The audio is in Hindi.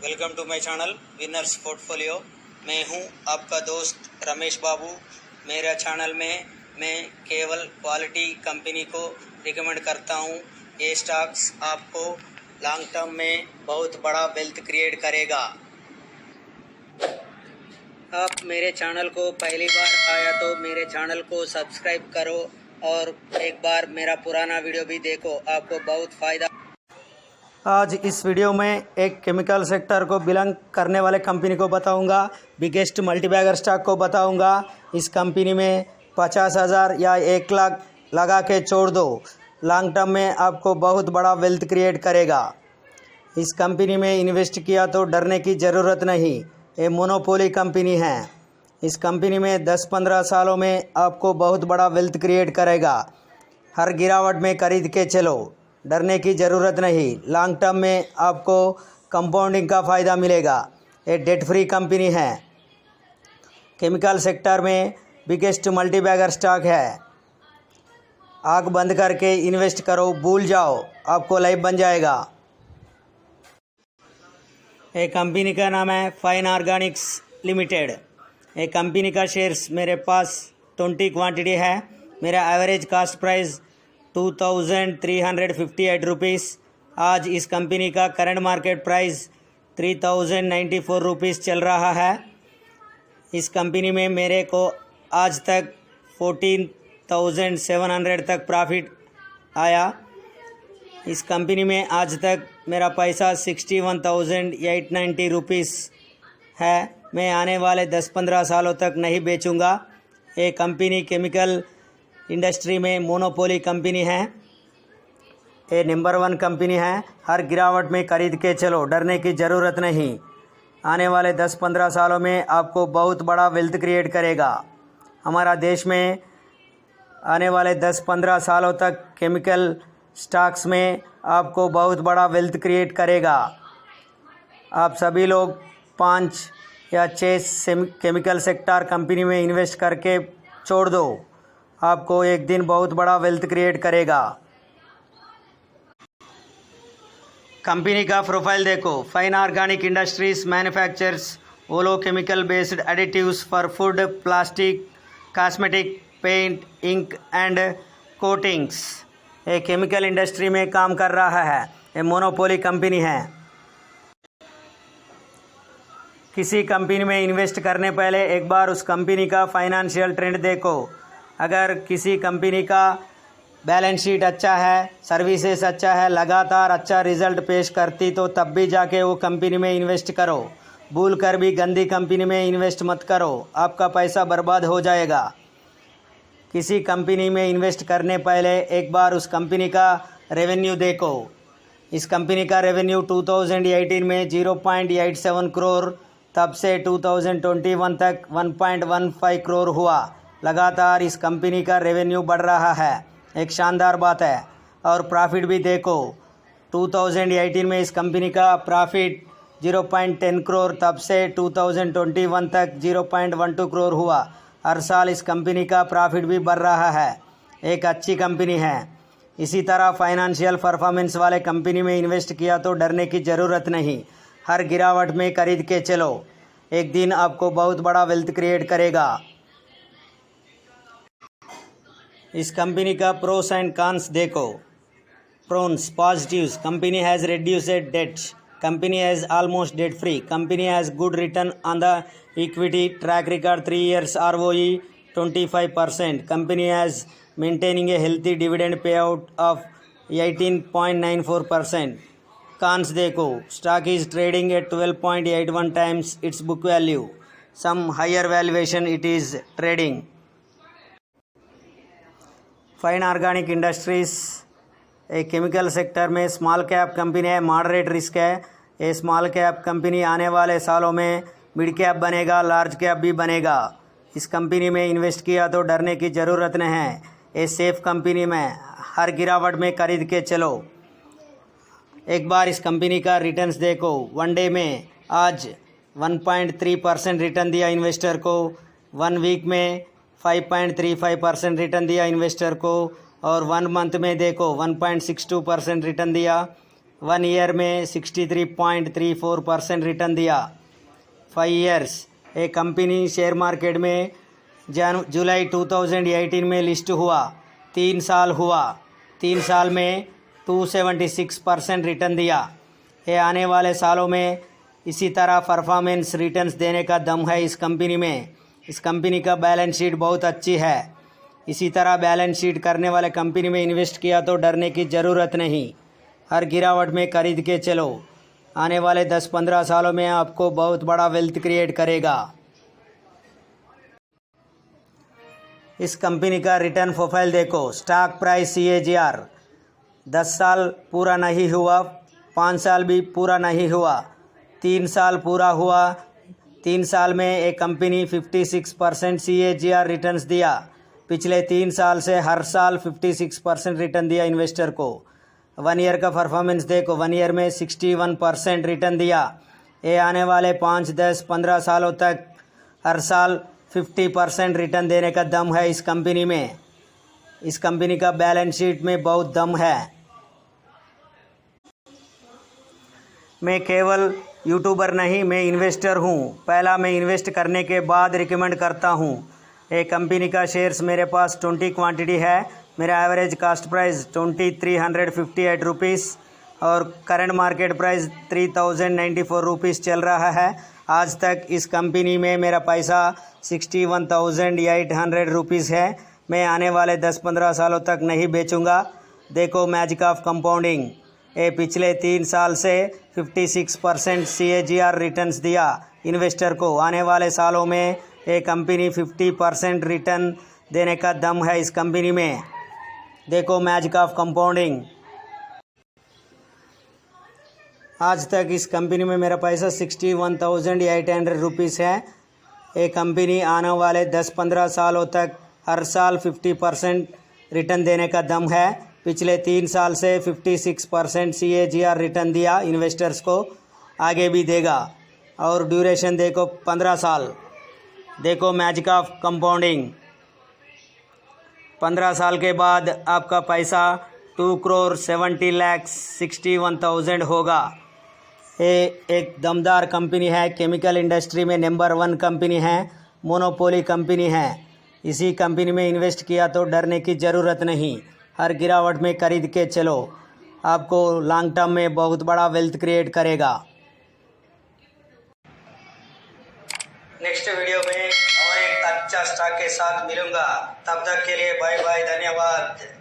Welcome to my channel winners portfolio. मैं हूं आपका दोस्त रमेश बाबू। मेरा चैनल में मैं केवल क्वालिटी कंपनी को रिकमेंड करता हूं। ये स्टॉक्स आपको लॉन्ग टर्म में बहुत बड़ा वेल्थ क्रिएट करेगा। आप मेरे चैनल को पहली बार आया तो मेरे चैनल को सब्सक्राइब करो और एक बार मेरा पुराना वीडियो भी देखो, आपको बहुत फ़ायदा। आज इस वीडियो में एक केमिकल सेक्टर को बिलोंग करने वाले कंपनी को बताऊंगा। बिगेस्ट मल्टीबैगर स्टॉक को बताऊंगा। इस कंपनी में 50,000 या 1 लाख लगा के छोड़ दो, लॉन्ग टर्म में आपको बहुत बड़ा वेल्थ क्रिएट करेगा। इस कंपनी में इन्वेस्ट किया तो डरने की ज़रूरत नहीं। ये मोनोपोली कंपनी है। इस कंपनी में 10-15 सालों में आपको बहुत बड़ा वेल्थ क्रिएट करेगा। हर गिरावट में खरीद के चलो, डरने की ज़रूरत नहीं। लॉन्ग टर्म में आपको कंपाउंडिंग का फ़ायदा मिलेगा। ये डेट फ्री कंपनी है। केमिकल सेक्टर में बिगेस्ट मल्टीबैगर स्टॉक है। आँख बंद करके इन्वेस्ट करो, भूल जाओ, आपको लाइफ बन जाएगा। ये कंपनी का नाम है फाइन ऑर्गेनिक्स लिमिटेड। ये कंपनी का शेयर्स मेरे पास 20 क्वांटिटी है। मेरा एवरेज कास्ट प्राइस 2,358 रुपीज़। आज इस कंपनी का करंट मार्केट प्राइस 3,094 रुपीज़ चल रहा है। इस कंपनी में मेरे को आज तक 14,700 तक प्रॉफिट आया। इस कंपनी में आज तक मेरा पैसा 61,890 रुपीज़ है। मैं आने वाले 10-15 सालों तक नहीं बेचूंगा। ये कंपनी केमिकल इंडस्ट्री में मोनोपोली कंपनी है। ये नंबर 1 कंपनी है। हर गिरावट में खरीद के चलो, डरने की ज़रूरत नहीं। आने वाले 10-15 सालों में आपको बहुत बड़ा वेल्थ क्रिएट करेगा। हमारा देश में आने वाले 10-15 सालों तक केमिकल स्टॉक्स में आपको बहुत बड़ा वेल्थ क्रिएट करेगा। आप सभी लोग 5 या 6 केमिकल सेक्टर कंपनी में इन्वेस्ट करके छोड़ दो, आपको एक दिन बहुत बड़ा वेल्थ क्रिएट करेगा। कंपनी का प्रोफाइल देखो। Fine organic industries manufactures oleochemical based additives for food, plastic, cosmetic, paint, ink and coatings. ये केमिकल इंडस्ट्री में काम कर रहा है। ये मोनोपोली कंपनी है। किसी कंपनी में इन्वेस्ट करने पहले एक बार उस कंपनी का फाइनेंशियल ट्रेंड देखो। अगर किसी कंपनी का बैलेंस शीट अच्छा है, सर्विसेज अच्छा है, लगातार अच्छा रिजल्ट पेश करती तो तब भी जाके वो कंपनी में इन्वेस्ट करो। भूल कर भी गंदी कंपनी में इन्वेस्ट मत करो, आपका पैसा बर्बाद हो जाएगा। किसी कंपनी में इन्वेस्ट करने पहले एक बार उस कंपनी का रेवेन्यू देखो। इस कंपनी का रेवेन्यू 2018 में 0.87 करोड़, तब से 2021 तक 1.15 करोड़ हुआ। लगातार इस कंपनी का रेवेन्यू बढ़ रहा है, एक शानदार बात है। और प्रॉफिट भी देखो। 2018 में इस कंपनी का प्रॉफिट 0.10 करोड़, तब से 2021 तक 0.12 करोड़ हुआ। हर साल इस कंपनी का प्रॉफिट भी बढ़ रहा है। एक अच्छी कंपनी है। इसी तरह फाइनेंशियल परफॉर्मेंस वाले कंपनी में इन्वेस्ट किया तो डरने की ज़रूरत नहीं। हर गिरावट में खरीद के चलो, एक दिन आपको बहुत बड़ा वेल्थ क्रिएट करेगा। इस कंपनी का प्रोस एंड कॉन्स देखो। Prawns positives, company has reduced debt, company has almost debt free, company has good return on the equity, track record 3 years, ROE 25%, कंपनी has maintaining a healthy dividend payout of 18.94%. Cons देखो। Stock is trading at 12.81 times its book value, some higher valuation it is trading. Fine organic industries एक केमिकल सेक्टर में स्मॉल कैप कंपनी है। मॉडरेट रिस्क है। ये स्मॉल कैप कंपनी आने वाले सालों में मिड कैप बनेगा, लार्ज कैप भी बनेगा। इस कंपनी में इन्वेस्ट किया तो डरने की ज़रूरत नहीं है। ये सेफ कंपनी में हर गिरावट में खरीद के चलो। एक बार इस कंपनी का रिटर्न्स देखो। वन डे में आज 1.3% रिटर्न दिया इन्वेस्टर को, 1 वीक में 5.35% रिटर्न दिया इन्वेस्टर को, और 1 मंथ में देखो 1.62% रिटर्न दिया। 1 ईयर में 63.34% रिटर्न दिया। 5 इयर्स, एक कंपनी शेयर मार्केट में जुलाई 2018 में लिस्ट हुआ, 3 साल हुआ, 3 साल में 276% रिटर्न दिया। ये आने वाले सालों में इसी तरह परफॉर्मेंस रिटर्न्स देने का दम है इस कंपनी में। इस कंपनी का बैलेंस शीट बहुत अच्छी है। इसी तरह बैलेंस शीट करने वाले कंपनी में इन्वेस्ट किया तो डरने की ज़रूरत नहीं। हर गिरावट में खरीद के चलो, आने वाले 10-15 सालों में आपको बहुत बड़ा वेल्थ क्रिएट करेगा। इस कंपनी का रिटर्न प्रोफाइल देखो। स्टॉक प्राइस CAGR 10 साल पूरा नहीं हुआ, 5 साल भी पूरा नहीं हुआ, 3 साल पूरा हुआ। 3 साल में एक कंपनी 56% CAGR रिटर्न्स दिया। पिछले 3 साल से हर साल 56% रिटर्न दिया इन्वेस्टर को। 1 ईयर का परफॉर्मेंस देखो, 1 ईयर में 61% रिटर्न दिया। ये आने वाले 5, 10, 15 सालों तक हर साल 50% रिटर्न देने का दम है इस कंपनी में। इस कंपनी का बैलेंस शीट में बहुत दम है। मैं केवल यूट्यूबर नहीं, मैं इन्वेस्टर हूँ। पहला मैं इन्वेस्ट करने के बाद रिकमेंड करता हूँ। एक कंपनी का शेयर्स मेरे पास 20 क्वांटिटी है। मेरा एवरेज कास्ट प्राइस 2358 रुपीज़ और करंट मार्केट प्राइस 3094 रुपीज़ चल रहा है। आज तक इस कंपनी में मेरा पैसा 61,800 रुपीज़ है। मैं आने वाले 10-15 सालों तक नहीं बेचूंगा। देखो मैजिक ऑफ कंपाउंडिंग। ये पिछले 3 साल से 56% CAGR रिटर्न्स दिया इन्वेस्टर को। आने वाले सालों में ये कंपनी 50% रिटर्न देने का दम है इस कंपनी में। देखो मैजिक ऑफ कंपाउंडिंग। आज तक इस कंपनी में मेरा पैसा 61,800 रुपीज़ है। ये कंपनी आने वाले 10-15 सालों तक हर साल 50% रिटर्न देने का दम है। पिछले 3 साल से 56% CAGR रिटर्न दिया इन्वेस्टर्स को, आगे भी देगा। और ड्यूरेशन देखो 15 साल। देखो मैजिक ऑफ कंपाउंडिंग। 15 साल के बाद आपका पैसा 2,70,61,000 होगा। ये एक दमदार कंपनी है। केमिकल इंडस्ट्री में नंबर 1 कंपनी है, मोनोपोली कंपनी है। इसी कंपनी में इन्वेस्ट किया तो डरने की ज़रूरत नहीं। हर गिरावट में खरीद के चलो, आपको लॉन्ग टर्म में बहुत बड़ा वेल्थ क्रिएट करेगा। नेक्स्ट वीडियो में और एक अच्छा स्टॉक के साथ मिलूंगा। तब तक के लिए बाय बाय, धन्यवाद।